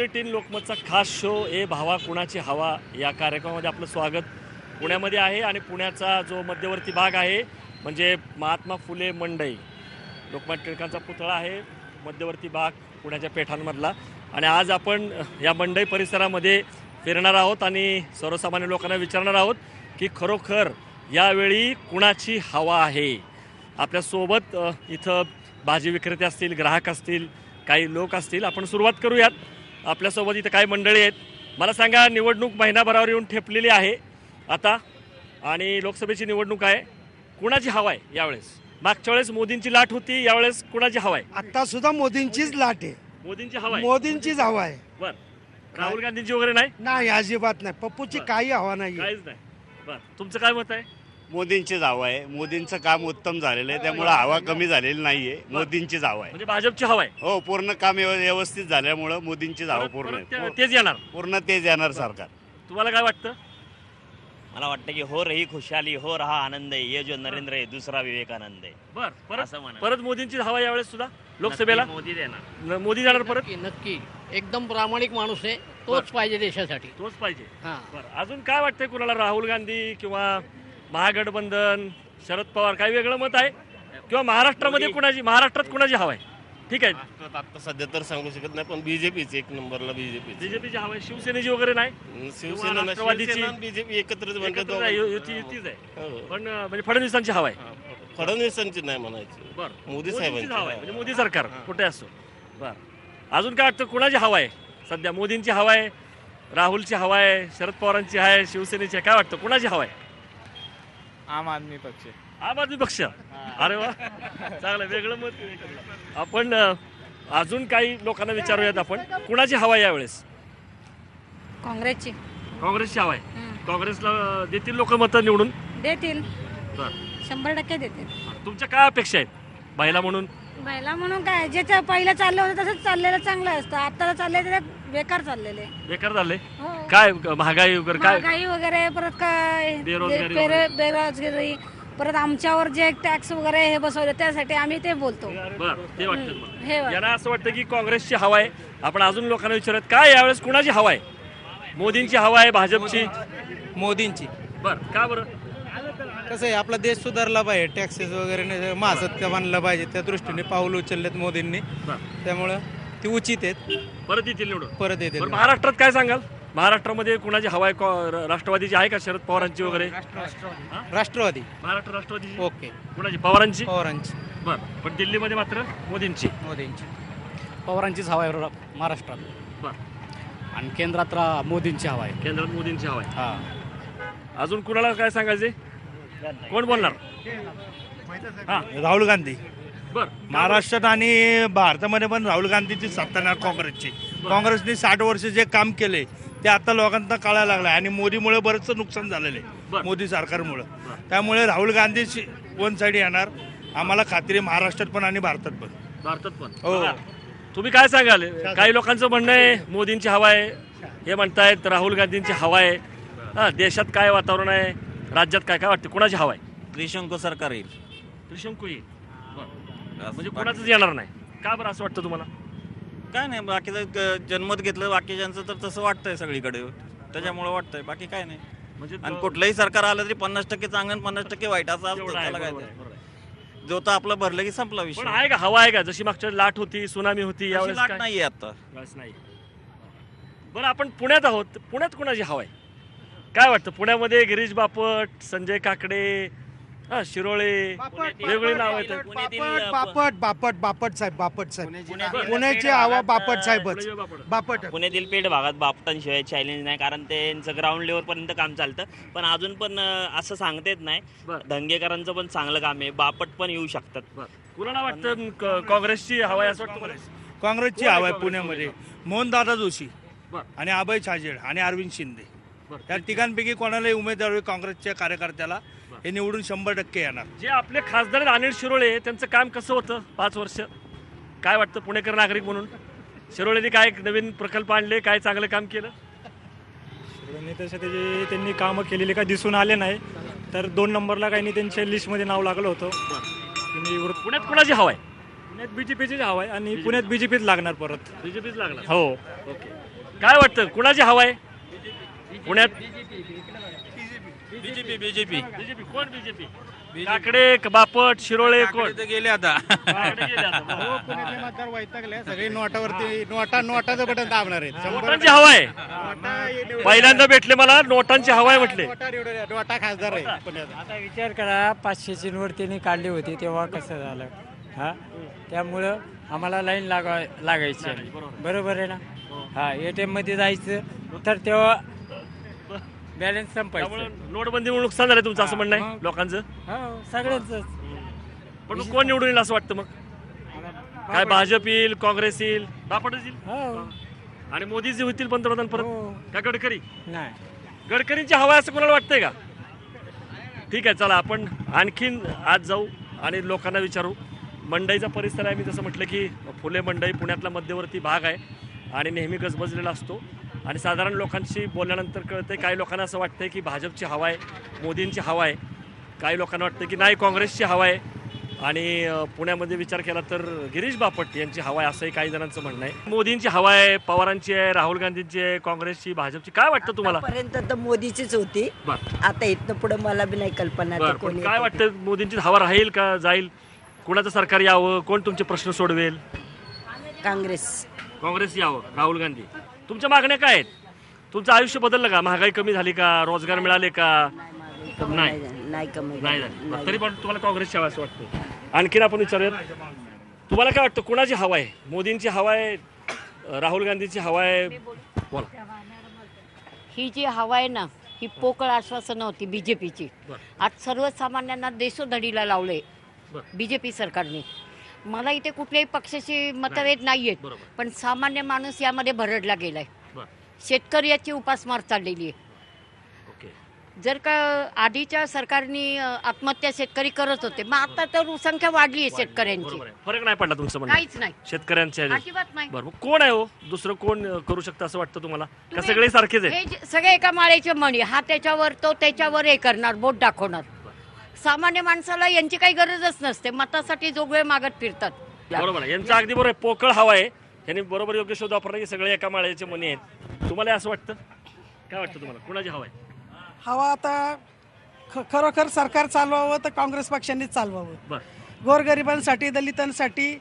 Bulletin लोकमतचा खास show ए भावा कुणाची हवा या कार्यक्रमामध्ये आपलं स्वागत पुण्यामध्ये आहे आणि पुण्याचा जो मध्यवर्ती भाग आहे म्हणजे महात्मा फुले मंडई लोकमान्य टिळकांचा पुतळा आहे मध्यवर्ती भाग पुण्याच्या पेठांमधला आणि आज आपण या मंडई परिसरामध्ये फिरणार आहोत आणि सर्वसामान्य लोकांना विचारणार आहोत की खरोखर यावेळी कुणाची हवा आहे। आपल्यासोबत इथं भाजी विक्रेते असतील, ग्राहक असतील, काही लोक असतील। आपण सुरुवात करूयात। आपल्यासोबत इथं काही मंडळी आहेत। मला सांगा, निवडणूक महिनाभरावर येऊन ठेपलेली आहे आता आणि लोकसभेची निवडणूक आहे, कुणाची हवा आहे यावेळेस? मागच्या वेळेस मोदींची लाट होती, यावेळेस कुणाची हवा आहे? आता सुद्धा मोदींचीच लाट आहे, मोदींची हवा आहे। मोदींचीच हवा आहे। बर, राहुल गांधींची वगैरे नाही? नाही, अजिबात नाही, पप्पूची काही हवा नाही, काहीच नाही। बर, तुमचं काय मत आहे? मोदींचीच हवा आहे। मोदींचं काम उत्तम झालेलं आहे, त्यामुळे हवा कमी झालेली नाहीये, मोदींचीच हवा आहे। म्हणजे भाजपची हवा आहे? हो, पूर्ण काम व्यवस्थित झाल्यामुळे मोदींचीच हवा पूर्ण आहे। तेच येणार? पूर्ण तेच येणार सरकार। तुम्हाला काय वाटतं? मला वाटतं की हो रही खुशहाली, हो रहा आनंद आहे, ये जो नरेंद्र आहे दूसरा विवेकानंद आहे। बर, परत मोदींची हवा यावेळेस सुद्धा लोकसभेला? मोदी देणार, मोदी जाणार परत? नक्की, एकदम प्रामाणिक माणूस आहे, तोच पाहिजे देशासाठी, तोच पाहिजे। हां. बरं, अजून काय वाटतंय कुणाला? राहुल गांधी किंवा महागठबंधन, शरद पवार, काही वेगळं मत आहे किंवा महाराष्ट्रामध्ये महाराष्ट्रात कुणाची हवा आहे? ठीक आहे, आता सध्या तर सांगू शकत नाही, पण बीजेपीच एक नंबरला, बीजेपीची हवा आहे। शिवसेनेची वगैरे नाही? शिवसेना राष्ट्रवादीची? बीजेपी एकत्रच एकत्र आहे, युतीच आहे, पण म्हणजे फडणवीसांची हवा आहे? फडणवीसांची नाही म्हणायची, बरं, मोदी हवा आहे, म्हणजे साहेबांची। मोदी सरकार कुठे असो। बरं, अजून काय वाटतं कुणाची हवा आहे सध्या? मोदींची हवा आहे, राहुलची हवा आहे, शरद पवारांची आहे, शिवसेनेची आहे, काय वाटतं कुणाची हवा आहे? आम आदमी पक्ष। आम आदमी पक्ष? अरे वा, चांगलं, वेगळं मत। आपण अजून काही लोकांना विचारूयात, आपण कुणाची हवा आहे यावेळेस? काँग्रेसची। काँग्रेसची हवा आहे? काँग्रेसला देतील लोक मतं निवडून? देतील, बरं, 100% देतील। तुमच्या काय अपेक्षा आहेत महिला म्हणून? महिला म्हणून काय, जे पहिलं चाललं होतं तसंच चाललेलं चांगलं असतं, आता चाललंय ते बेकार चाललेले, बेकार झाले। हो, काय महागाई वगैरे? काय महागाई वगैरे, परत काय बेरोजगारी बेरोजगारी, परत आमच्यावर जे टॅक्स वगैरे हे बसवले त्यासाठी आम्ही ते बोलतो। बरं, ते वाटतं तुम्हाला? हे वाटतं. यांना असं वाटतं की काँग्रेसची हवा आहे। आपण अजून लोकांना विचारत, काय यावेळेस कुणाची हवा आहे? मोदींची हवा आहे, भाजपची? मोदींची। बरं, का बरं? कसं आहे, आपला देश सुधारला पाहिजे, टॅक्सेस वगैरे महासत्य बांधलं पाहिजे, त्या दृष्टीने पाऊल उचललेत मोदींनी, त्यामुळं ती उचित आहेत, परत येतील निवडून? परत येतील। बरं, महाराष्ट्रात काय सांगाल? महाराष्ट्रामध्ये कुणाची हवा आहे? राष्ट्रवादीची आहे का, शरद पवारांची वगैरे? राष्ट्रवादी। महाराष्ट्र राष्ट्रवादीची? ओके, कुणाची? पवारांची? पवारांची। बरं, पण दिल्लीमध्ये मात्र मोदींची? मोदींची। पवारांची हवा आहे महाराष्ट्रात, बरं, आणि केंद्रात मोदींची हवा आहे। केंद्रात मोदींची हवा आहे। हां, अजून कुणाला काय सांगायचे? कोण बोलणार? हा, राहुल गांधी। बरं, महाराष्ट्रात आणि भारतामध्ये पण राहुल गांधीची सत्ता येणार, काँग्रेसची। काँग्रेसने 60 वर्ष जे काम केले ते आता लोकांना कळायला लागलं आणि मोदीमुळे बरंचसं नुकसान झालेलं बरं. आहे, मोदी सरकारमुळे। त्यामुळे राहुल गांधीची वन साईड येणार, आम्हाला खात्री आहे, महाराष्ट्रात पण आणि भारतात पण। भारतात पण? हो. बघा, तुम्ही काय सांगाल? काही लोकांचं म्हणणं आहे मोदींची हवा आहे, हे म्हणतायत राहुल गांधींची हवा आहे। हा, देशात काय वातावरण आहे, राज्यात काय काय वाटतं कुणाची हवा आहे? त्रिशंकू सरकार येईल। त्रिशंकू येईल? बरं, म्हणजे कोणाचंच येणार नाही? का बरं असं वाटतं तुम्हाला? काय नाही, बाकीचं जन्मत घेतलं बाकीच्यांचं तर तसं वाटतंय सगळीकडे, त्याच्यामुळे वाटतंय, बाकी काय नाही। म्हणजे आणि कुठलंही सरकार आलं तरी 50% चांगलं 50% वाईट असं असतं, एवढं आहे, त्याला काय बरोबर आहे, ते. बरोबर आहे. जो तर आपलं भरलं की संपला पण विषय, आहे का, हवा आहे का? जशी मागच्या लाट होती, सुनामी होती, तशी यावेळेस लाट काय? नाहीये आता। यावेळेस नाही। बरं, आपण पुण्यात आहोत, पुण्यात कुणाची हवा आहे? काय वाटतं? पुण्यामध्ये गिरीश बापट, संजय काकडे, शिरोळे, वेगवेगळी नाव आहेत। बापट साहेब, पुण्याची हवा बापट साहेबच, बापट। पुण्यातील पेठ भागात बापटांशिवाय चॅलेंज नाही, कारण त्यांचं ग्राउंड लेवल पर्यंत काम चालतं, पण अजून पण असं सांगता येत नाही। धंगेकरांचं पण चांगलं काम आहे, बापट पण येऊ शकतात। कुणाला वाटतं काँग्रेसची हवा आहे असं वाटतं मला? काँग्रेसची हवा आहे पुण्यामध्ये, मोहनदादा जोशी बरं. आणि अभय छाजेड आणि अरविंद शिंदे, या तिघांपैकी कोणालाही उमेदवार काँग्रेसच्या कार्यकर्त्याला हे निवडून 100% येणार। जे आपले खासदार अनिल शिरोळे, त्यांचं काम कसं होतं 5 वर्ष? काय वाटतं पुणेकर नागरिक म्हणून? शिरोळेंनी काय नवीन प्रकल्प आणले, काय चांगलं काम केलं? शिरोळेंनी तसे त्यांनी कामं केलेली काय दिसून आले नाही, तर 2 नंबरला काही त्यांच्या लिस्टमध्ये नाव लागलं होतं। पुण्यात कुणाची हवा आहे? पुण्यात बीजेपीचीच हवा आहे आणि पुण्यात बीजेपीच लागणार परत. बीजेपीच लागणार. हो. ओके. काय वाटतं कुणाची हवा आहे पुण्यात? BJP BJP. कोण बीजेपी? काकडे बापट शिरोळे कोण? गेले आता. काकडे गेले आता. बरं. पुण्यातले मतदार वैतागले सगळे नोटावरती नोटाचं बटन दाबणार आहेत. नोटांची हवा आहे. पहिल्यांदा भेटले मला नोटांची हवा आहे म्हटले. नोटा खासदार आहे पुण्यात. आता विचार करा 500ची नोट त्यांनी काढली होती तेव्हा कसं झालं हा त्यामुळं आम्हाला लाईन लागायची आहे. बरोबर आहे ना. हा ATM मध्ये जायचं तर तेव्हा बॅलन्स संपायचं. त्यामुळे नोटबंदीमुळे नुकसान झालं तुमचं असं म्हणणं आहे लोकांचं. हो सगळ्यांच. पण मग कोण निवडून येईल असं वाटतं मग? काय भाजप येईल, काँग्रेस येईल, बापटच येईल हो. आणि मोदीजी होतील पंतप्रधान परत हो. का गडकरी? नाही गडकरींची हवा आहे असं कोणाला वाटतंय का? ठीक आहे, चला आपण आणखीन आज जाऊ आणि लोकांना विचारू. मंडईचा परिसर आहे, मी जसं म्हटलं की फुले मंडई पुण्यातला मध्यवर्ती भाग आहे आणि नेहमी गजबजलेला असतो आणि साधारण लोकांशी बोलल्यानंतर कळतंय काही लोकांना असं वाटतंय की भाजपची हवा आहे, मोदींची हवा आहे, काही लोकांना वाटतं की नाही काँग्रेसची हवा आहे आणि पुण्यामध्ये विचार केला तर गिरीश बापट यांची हवा आहे असंही काही जणांचं म्हणणं आहे. मोदींची हवा आहे, पवारांची आहे, राहुल गांधींची आहे, काँग्रेसची, भाजपची. काय वाटतं तुम्हाला? पर्यंत तर मोदीचीच होती. आता इथनं पुढे मला बी नाही कल्पना. बरं, पण काय वाटतं मोदींची हवा राहील का जाईल? कुणाचं सरकार यावं? कोण तुमचे प्रश्न सोडवेल? काँग्रेस यावं, राहुल गांधी. तुमच्या मागण्या काय आहेत? तुमचं आयुष्य बदललं का? महागाई कमी झाली का? रोजगार मिळाले का? नाही कमी नाही झाली. तरी पण तुम्हाला काँग्रेसची हवा असं वाटतं. आणखीन आपण विचारूयात, तुम्हाला काय वाटतं कुणाची हवा आहे? मोदींची हवा आहे, राहुल गांधीची हवा आहे? बोला. ही जी हवा आहे ना ही पोकळ आश्वासनं होती बीजेपीची. आज सर्वसामान्यांना देशोधडीला लावले बीजेपी सरकारने. मला इथे कुठल्याही पक्षाची मतभेद नाही आहेत, पण सामान्य माणूस यामध्ये भरडला गेलाय. शेतकऱ्याची उपासमार चाललेली आहे. जर का आधीच्या सरकारने आत्महत्या शेतकरी करत होते, मग आता तर संख्या वाढली आहे शेतकऱ्यांची. फरक नाही पडला तुमचं म्हणणं? काहीच नाही, शेतकऱ्यांच्या अजिबात नाही. बरोबर. कोण आहे हो दुसरं कोण करू शकतं असं वाटतं तुम्हाला? का सगळे सारखेच आहे? हे सगळे एका माळेचे मणी, हा त्याच्यावर तो त्याच्यावर हे करणार, बोट दाखवणार. सामान्य माणसाला यांची काही गरजच नसते, मतासाठी जोगवे मागत फिरतात. बरोबर आहे, यांचं अगदी बरोबर आहे. पोकळ हवा आहे, यांनी बरोबर योग्य शोध वापरला की सगळे एका माळ्याचे मणी आहेत. तुम्हाला असं वाटतं? काय वाटतं तुम्हाला कुणाची हवा आहे? हवा आता खरोखर सरकार चालवावं तर काँग्रेस पक्षांनीच चालवावं. बरं. गोरगरिबांसाठी, दलितांसाठी,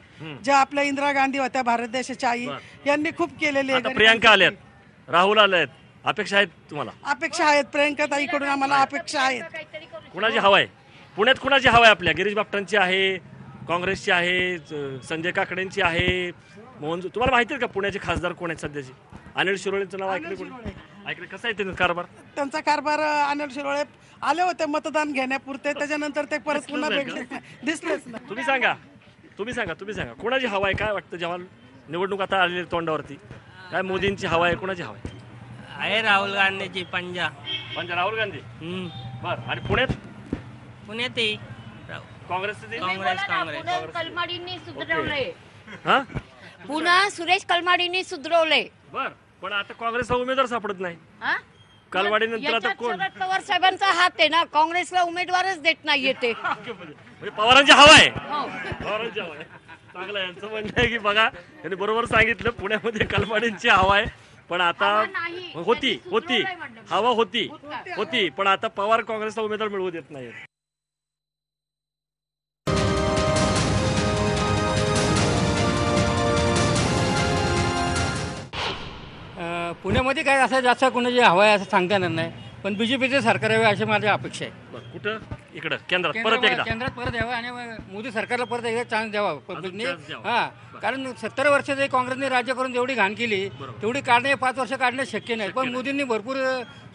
ज्या आपल्या इंदिरा गांधी होत्या भारत देशाच्या आई, यांनी खूप केलेले. प्रियांका आल्यात, राहुल आलेत, अपेक्षा आहेत तुम्हाला? अपेक्षा आहेत, प्रियांका ताईकडून आम्हाला अपेक्षा आहेत. कुणाची हवा आहे पुण्यात? कुणाची हवा आहे? आपल्या गिरीश बापटांची आहे, काँग्रेसची आहे, संजय काकडेंची आहे, तुम्हाला माहिती आहे का पुण्याचे खासदार कोण आहेत सध्याचे? अनिल शिरोळेंचं नाव ऐकलं कोण? ऐकलं. कसं आहे त्यांचा कारभार? त्यांचा कारभार अनिल शिरोळे आले होते मतदान घेण्यापुरते, त्याच्यानंतर ते परत पुन्हा भेटले दिसलेच ना. तुम्ही सांगा कोणाची हवा आहे? काय वाटतं जेव्हा निवडणूक आता आलेली तोंडावरती? काय मोदींची हवा आहे, कोणाची हवा आहे? राहुल गांधीची. पंजा राहुल गांधी. बरं. आणि पुण्यात काँग्रेसचे? कलमाडींनी सुधरवले. पुन्हा सुरेश कलमाडींनी सुधरवले. बर. पण आता काँग्रेसला उमेदवार सापडत नाही. कलमाडी नंतर आता कोण? शरद पवार साहेबांचा हात आहे ना, काँग्रेसला उमेदवारच देत नाहीये ते. म्हणजे पवारांची हवा आहे. पवारांची हवा आहे. चांगलं आहे. यांचं म्हणणं आहे की बघा यांनी बरोबर सांगितलं, पुण्यामध्ये कलमाडींची हवा आहे. पण आता होती हवा होती पण आता पवार काँग्रेसला उमेदवार मिळवू देत नाही. पुण्यामध्ये काय असं जास्त कोणाची हवा आहे असं सांगता येणार नाही, पण बीजेपीचे सरकार यावे अशी माझी अपेक्षा आहे. कुठं? इकडं केंद्रात परत यावं आणि मोदी सरकारला परत एकदा चान्स द्यावा पब्लिकने. कारण 70 वर्ष जे काँग्रेसने राज्य करून जेवढी घाण केली तेवढी काढणे 5 वर्ष काढणे शक्य नाही. पण मोदींनी भरपूर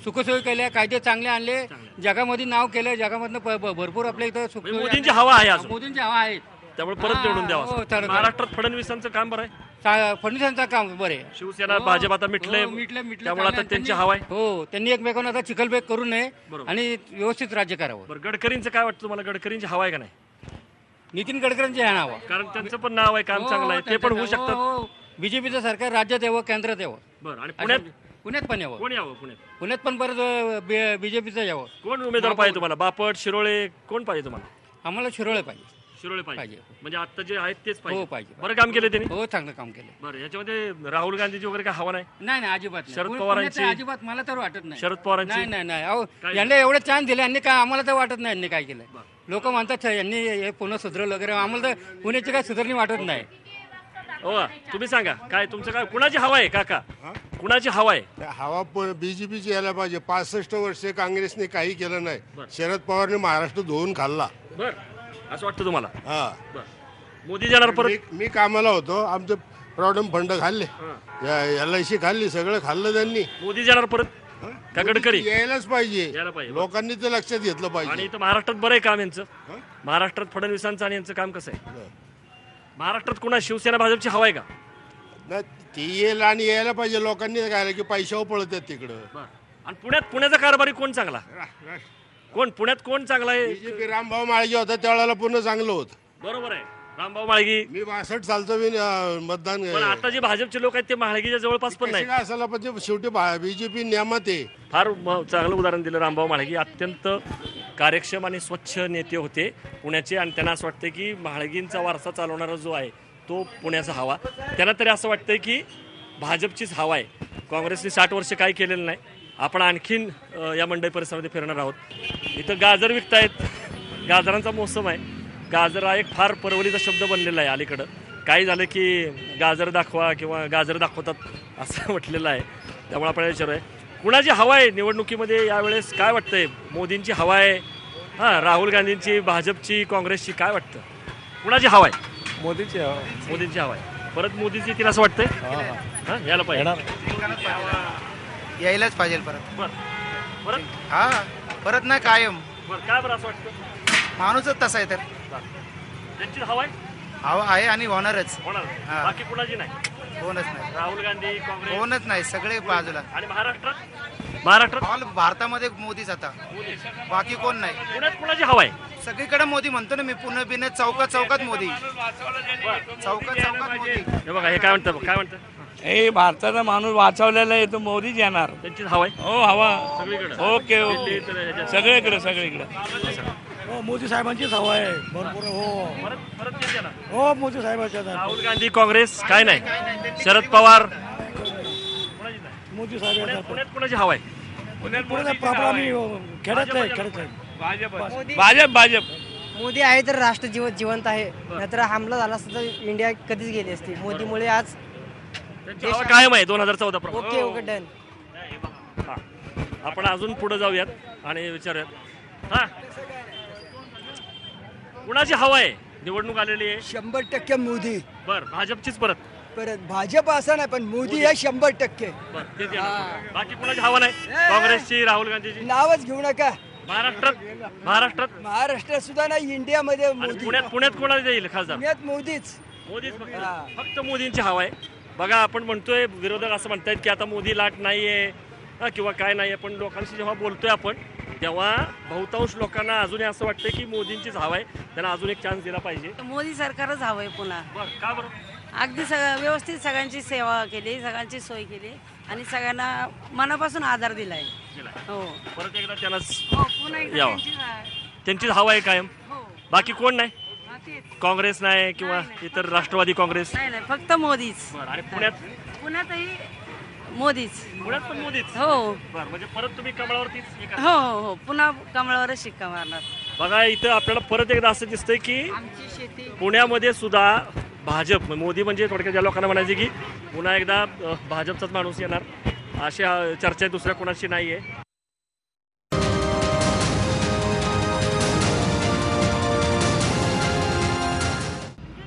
सुखसोयी केल्या, कायदे चांगले आणले, जगामध्ये नाव केलं, जगामधनं भरपूर आपल्या इथं मोदींची हवा आहे. मोदींची हवा आहे, त्यामुळे परत निवडून द्यावा. महाराष्ट्रात फडणवीसांचं काम बरं आहे. फडणवीसांचं काम बरे. शिवसेना भाजप आता मिटलंय, त्यामुळे आता त्यांची हवा आहे. हो, त्यांनी एकमेकांना आता चिखलबेक करू नये आणि व्यवस्थित राज्य करावं. बरं. गडकरींचं काय वाटतं तुम्हाला? गडकरींची हवा आहे का नाही? नितीन गडकरींची आहे नाव, कारण त्यांचं पण नाव आहे, काम चांगलं आहे, ते पण होऊ शकतात. बीजेपीचं सरकार राज्यात यावं, केंद्रात यावं. बरं. आणि पुण्यात पण यावं. कोण यावं? पुण्यात पण परत बीजेपीचं यावं. कोण उमेदवार पाहिजे तुम्हाला? बापट, शिरोळे, कोण पाहिजे तुम्हाला? आम्हाला शिरोळे पाहिजे. शिरोळे पाहिजे पाहिजे. म्हणजे आता जे आहेत तेच हो पाहिजे पाहिजे. बरं काम केलं त्यांनी. हो चांगलं काम केलं. बरं याच्यामध्ये राहुल गांधीची वगैरे काय हवा नाही. नाही अजिबात नाही. शरद पुण्यात पवारांची- अजिबात मला तर वाटत नाही. शरद पवारांची नाही अहो काय? यांना एवढं चान्स दिले यांनी काय आम्हाला तर वाटत नाही यांनी काय केलं. लोक म्हणतात यांनी हे पुन्हा सुधरलं वगैरे आम्हाला तर पुण्याची काय सुधारणी वाटत नाही. हो तुम्ही सांगा काय तुमचं काय कुणाची हवा आहे काका कुणाची हवा आहे. हवा बीजेपीची यायला पाहिजे. 65 वर्षे काँग्रेसने काही केलं नाही. बरं. शरद पवारने महाराष्ट्र धुवून खाल्ला. बर असं वाटतं तुम्हाला. हा बर मोदी जाणार परत. मी कामाला होतो. आमचे प्रॉव्हिडंट फंड खाल्ले, LIC खाल्ली, सगळं खाल्लं त्यांनी. मोदी जाणार परत का गडकरी. यायलाच पाहिजे. यायला पाहिजे. लोकांनी ते लक्षात घेतलं आणि पाहिजे. इथं महाराष्ट्रात बरं आहे काम यांचं. महाराष्ट्रात फडणवीसांचं आणि यांचं काम कसं आहे. महाराष्ट्रात कुणा शिवसेना भाजपची हवा आहे का. नाही, ती येईल आणि यायला पाहिजे. लोकांनी काय की पैशावर पळतात तिकडं. आणि पुण्याचा कारभारी कोण चांगला. कोण पुण्यात कोण चांगला आहे. बीजेपी रामभाऊ माळगे होता त्यावेळेला पुन्हा चांगलं होतं. बरोबर आहे रामभाऊ माळगी. मी 62 सालचं मी मतदान पण आता जे भाजपचे लोक आहेत ते माळगीच्या जवळपास पण नाही. काय असायला पाहिजे. शेवटी बीजेपी नियमात आहे. फार चांगलं उदाहरण दिलं रामभाऊ माळगी. अत्यंत कार्यक्षम आणि स्वच्छ नेते होते पुण्याचे आणि त्यांना असं वाटतं की माळगींचा वारसा चालवणारा जो आहे तो पुण्याचा हवा. त्यांना तरी असं वाटतं की भाजपचीच हवा आहे. काँग्रेसने 60 वर्ष काही केलेलं नाही. आपण आणखीन या मंडई परिसरामध्ये फिरणार आहोत. इथं गाजर विकतायत. गाजरांचा मोसम आहे. गाजर हा एक फार परवलीचा शब्द बनलेला आहे अलीकडं. काही झालं की गाजर दाखवा किंवा गाजर दाखवतात असं म्हटलेलं आहे. त्यामुळे आपल्याला विचारूया कुणाची हवा आहे निवडणुकीमध्ये यावेळेस काय वाटतंय. मोदींची हवा आहे राहुल गांधींची भाजपची काँग्रेसची काय वाटतं कुणाची हवा आहे. मोदीची मोदींची हवा आहे. परत मोदीची येतील असं वाटतंय. यायला पाहिजे. यायलाच पाहिजे परत. परत हा परत नाही कायम. बरं काय बरं असं वाटतं. माणूसच तसा आहे तर त्यांची हवा आहे. हवा आहे आणि होणारच. होणार बाकी कुणाची नाही. होणच नाही. राहुल गांधी काँग्रेस होणच नाही. सगळे बाजूला. आणि महाराष्ट्रात ऑल भारतामध्ये मोदीच आता. बाकी कोण नाही. पुण्यात कुणाची हवा आहे. सगळीकडे मोदी म्हणतो ना मी. पुणे बिणे चौकात मोदी. चौकात मोदी. हे बघा हे काय म्हणतं हे भारताचा माणूस वाचवलेला आहे तो मोदीच येणार. त्यांची हवा आहे. हो हवा सगळीकडे. ओके सगळीकडे हो मोदी साहेबांचीच हवा आहे भरपूर. हो परत तेच येणार. हो मोदी साहेबांच्या राहुल गांधी काँग्रेस काय नाही. शरद पवार मोदी साहेब. पुण्यात कुणाची हवा आहे. भाजप मोदी आहे तर राष्ट्र जिवंत आहे. नाहीतर हमला झाला असता तर इंडिया कधीच गेली असती. मोदीमुळे आज त्यांची हवा कायम आहे 2014 प्रमाणे. Okay done. आपण अजून पुढे जाऊयात आणि विचारूयात कुणाची हवा आहे. निवडणूक आलेली आहे. 100% मोदी. बर भाजपचीच परत. भाजप असं नाही पण मोदी आहे 100%. बाकी कुणाची हवा नाही. काँग्रेसची राहुल गांधीची नावच घेऊ नका. महाराष्ट्रात सुद्धा नाही इंडियामध्ये पुण्यात कोणाला येईल खासदार. मोदीच. फक्त मोदींची हवा आहे. बघा आपण म्हणतोय विरोधक असं म्हणतायत की आता मोदी लाट नाहीये किंवा काय नाहीये. पण लोकांशी जेव्हा बोलतोय आपण तेव्हा बहुतांश लोकांना अजूनही असं वाटतं की मोदींचीच हवा आहे. त्यांना अजून एक चान्स दिला पाहिजे. मोदी सरकारच हवंय पुन्हा. बरं का बरं. अगदी व्यवस्थित सगळ्यांची सेवा केली, सगळ्यांची सोय केली आणि सगळ्यांना मनापासून आधार दिलाय. हो परत एकदा त्यांनाच पुन्हा एकदा यावं. त्यांचीच हवा आहे कायम. बाकी कोण नाही. काँग्रेस नाही किंवा इतर राष्ट्रवादी काँग्रेस नाही फक्त मोदीच. आणि पुण्यातही मोदीच. पुण्यात पण मोदीच. हो म्हणजे परत तुम्ही कमळावरतीच. हो पुन्हा कमळावरच शिक्का मारणार. बघा इथं आपल्याला परत एकदा असं दिसतंय की आमची शेती पुण्यामध्ये सुद्धा भाजप मोदी म्हणजे थोडक्यात ज्या लोकांना म्हणायचे की पुन्हा एकदा भाजपचाच माणूस येणार अशी चर्चा दुसऱ्या कोणाची नाहीये.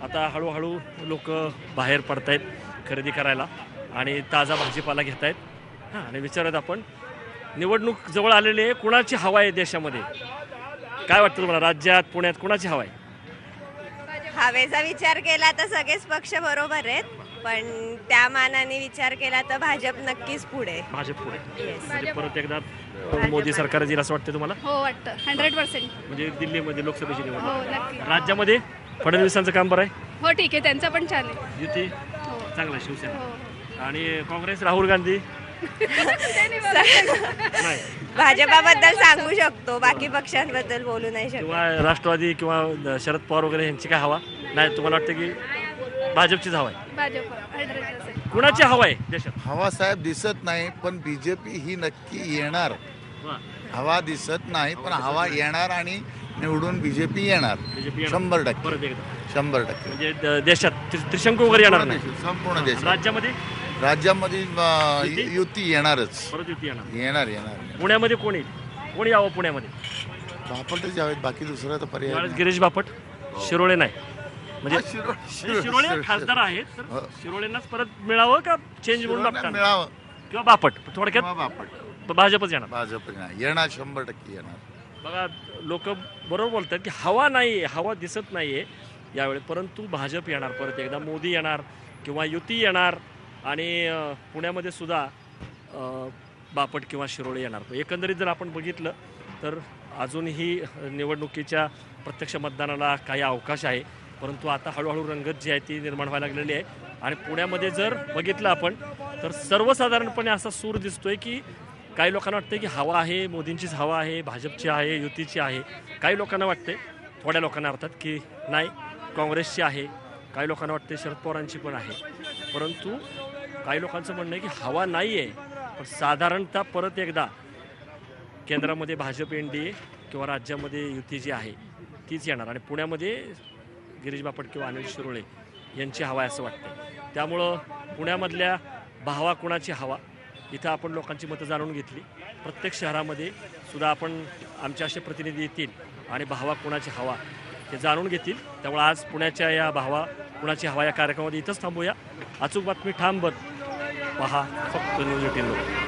आता हळूहळू लोक बाहेर पडतायत खरेदी करायला आणि ताजा भाजीपाला घेत आहेत आणि विचारत आपण निवडणूक जवळ आलेली आहे. कुणाची हवा आहे देशामध्ये काय वाटतं तुम्हाला. राज्यात पुण्यात कुणाची हवा आहे. हवेचा विचार केला तर सगळेच पक्ष बरोबर आहेत पण त्या मानाने विचार केला तर भाजप नक्कीच पुढे. भाजप पुढे म्हणजे परत एकदा मोदी सरकार येईल असं वाटतं तुम्हाला. हो वाटतं 100%. म्हणजे दिल्लीमध्ये लोकसभेची हो निवडणूक. नक्की. राज्यामध्ये फडणवीसांचं काम बरं आहे. हो ठीक आहे त्यांचं पण छान आहे. युती हो चांगला शिवसेना. हो आणि काँग्रेस राहुल गांधी नाही भाजपाबद्दल सांगू शकतो, बाकी पक्षांबद्दल बोलू नाही शकतो. किंवा राष्ट्रवादी किंवा शरद पवार वगैरे यांची काय हवा नाही? तुम्हाला वाटतं की भाजपचीच हवा आहे? कुणाची हवा आहे देशात? हवा साहेब दिसत नाही, पण बीजेपी ही नक्की येणार. हवा दिसत नाही, पण हवा येणार आणि निवडून बीजेपी येणार. 100% परत एकदा 100%. म्हणजे देशात त्रिशंकू वगैरे येणार नाही संपूर्ण देश. राज्यामध्ये युती येणारच. परत युती येणार. येणार. पुण्यामध्ये कोण येईल? कोण यावं पुण्यामध्ये? बापटच यावेत, बाकी दुसरा तर पर्याय नाही. गिरीश बापट, शिरोळे नाही म्हणजे शिरोळे शिरोळे खासदार आहेत, तर शिरोळेंनाच परत मिळावं का चेंज म्हणून बघता? मिळावं किंवा बापट? थोडक्यात बापट भाजपच येणार. भाजप येणार 100% येणार. बघा लोक बरोबर बोलतात की हवा नाही, हवा दिसत नाहीये यावेळी, परंतु भाजप येणार परत एकदा, मोदी येणार किंवा युती येणार आणि पुण्यामध्ये सुद्धा बापट किंवा शिरोळे येणार. एकंदरीत जर आपण बघितलं तर अजूनही निवडणुकीच्या प्रत्यक्ष मतदानाला काही अवकाश आहे, परंतु आता हळूहळू रंगत जी आहे ती निर्माण व्हायला लागलेली आहे. आणि पुण्यामध्ये जर बघितलं आपण तर सर्वसाधारणपणे असा सूर दिसतोय की काही लोकांना वाटतं की हवा आहे मोदींचीच हवा आहे, भाजपची आहे, युतीची आहे. काही लोकांना वाटते, थोड्या लोकांना अर्थात, की नाही काँग्रेसची आहे. काही लोकांना वाटते शरद पवारांची पण आहे. परंतु काही लोकांचं म्हणणं आहे की हवा नाही आहे, पण साधारणतः परत एकदा केंद्रामध्ये भाजप NDA किंवा राज्यामध्ये युती जी आहे तीच येणार आणि पुण्यामध्ये गिरीश बापट किंवा अनिल शिरोळे यांची हवा आहे असं वाटतं. त्यामुळं पुण्यामधल्या भावा कुणाची हवा इथं आपण लोकांची मतं जाणून घेतली. प्रत्येक शहरामध्ये सुद्धा आपण आमचे असे प्रतिनिधी येतील आणि भावा कुणाची हवा ते जाणून घेतील. त्यामुळे आज पुण्याच्या या भावा कुणाची हवा या कार्यक्रमामध्ये इथंच थांबूया. अचूक बातमी ठाम बन पहा फक्त न्यूज 18.